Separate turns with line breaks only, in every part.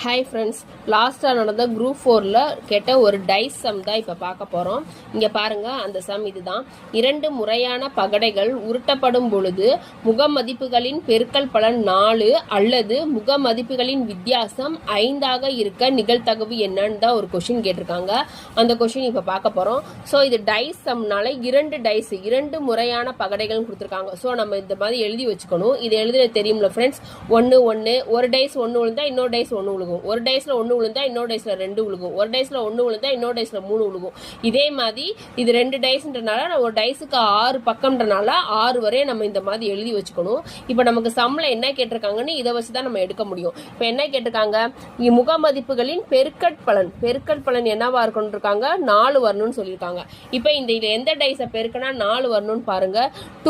Hi friends, லாஸ்ட்டாக நடந்த group 4ல் கேட்ட ஒரு டைஸ் சம் தான் இப்போ பார்க்க போகிறோம். இங்கே பாருங்கள், அந்த சம் இதுதான். 2 முறையான பகடைகள் உருட்டப்படும் பொழுது முகமதிப்புகளின் பெருக்கல் பலன் 4 அல்லது முகமதிப்புகளின் வித்தியாசம் 5 இருக்க நிகழ்தகவு என்னன்னு தான் ஒரு கொஷின் கேட்டிருக்காங்க. அந்த கொஷின் இப்போ பார்க்க போகிறோம். ஸோ இது டைஸ் சம்னால 2 முறையான பகடைகள் கொடுத்துருக்காங்க. ஸோ நம்ம இந்த மாதிரி எழுதி வச்சுக்கணும். இது எழுத தெரியும்ல ஃப்ரெண்ட்ஸ். 1 1 ஒரு டைஸ் 1 விழுந்தா இன்னொரு டைஸ் 1 விழுகும். ஒரு டைஸ்ல 1 விழுந்தா இன்னொரு டைஸ்ல 2 விழுகும். ஒரு டைஸ்ல 1 விழுந்தா இன்னொரு டைஸ்ல 3 விழுகும். இதே மாதிரி இது 2 டைஸ்ன்றனால ஒரு டைஸுக்கு 6 பக்கம்ன்றனால 6 வரை நம்ம இந்த மாதிரி எழுதி வச்சுக்கணும். இப்போ நமக்கு சம்ல என்ன கேட்டிருக்காங்கன்னு இதை வச்சுதான் நம்ம எடுக்க முடியும். இப்போ என்ன கேட்டிருக்காங்க, முகமதிப்புகளின் பெருக்கட் பலன் என்னவா இருக்கணும் இருக்காங்க, 4 வரணும்னு சொல்லியிருக்காங்க. இப்போ இந்த எந்த டைஸை பெருக்குனா 4 வரணும்னு பாருங்க.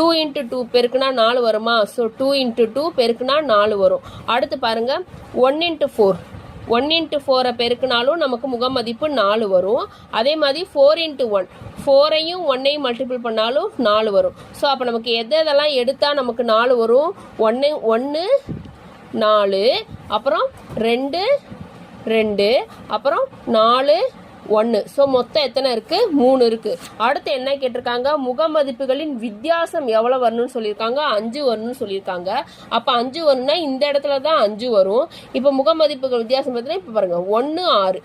2 × 2 பெருக்குனா 4 வருமா? ஸோ 2 × 2 பெருக்குனா 4 வரும். அடுத்து பாருங்க 1 × 4 1 × 4 பெருக்குனாலும் நமக்கு முகமதிப்பு 4 வரும். அதே மாதிரி 4 × 1 4ஐயும் 1ஐயும் மல்டிபிள் பண்ணாலும் 4 வரும். ஸோ அப்போ நமக்கு எதெல்லாம் எடுத்தால் நமக்கு 4 வரும்? 1 4, அப்புறம் 2 2, அப்புறம் 4 1. ஸோ மொத்தம் எத்தனை இருக்கு? 3 இருக்கு. அடுத்து என்ன கேட்டிருக்காங்க, முகமதிப்புகளின் வித்தியாசம் எவ்வளவு வரணும்னு சொல்லியிருக்காங்க, 5 வரணும்னு சொல்லியிருக்காங்க. அப்ப 5 வரணும்னா இந்த இடத்துல தான் 5 வரும். இப்போ முகமதிப்புகள் வித்தியாசம் பார்த்தீங்கன்னா இப்போ பாருங்க 1 6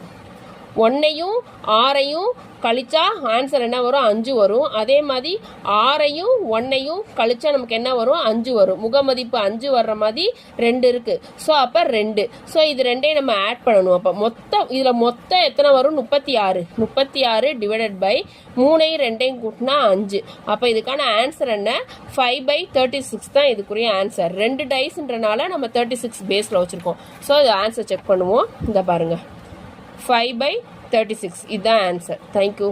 1ஐயும் 6ஐயும் கழிச்சா ஆன்சர் என்ன வரும்? 5 வரும். அதே மாதிரி 6ஐயும் 1ஐயும் கழிச்சா நமக்கு என்ன வரும்? 5 வரும். முகமதிப்பு 5 வர்ற மாதிரி 2 இருக்கு. ஸோ அப்போ 2. ஸோ இது 2ஐயும் நம்ம ஆட் பண்ணணும். அப்போ மொத்தம் எத்தனை வரும்? 36 டிவைடட் பை 3ஐயும் 2ஐயும் கூட்டினா 5. அப்போ இதுக்கான ஆன்சர் என்ன? 5/36 தான் இதுக்குரிய ஆன்சர். 2 டைஸ்ன்றனால நம்ம 36 பேஸில் வச்சுருக்கோம். ஸோ இது ஆன்சர் செக் பண்ணுவோம். இந்த பாருங்க, 5/36 இதுதான் ஆன்சர். தேங்க்யூ.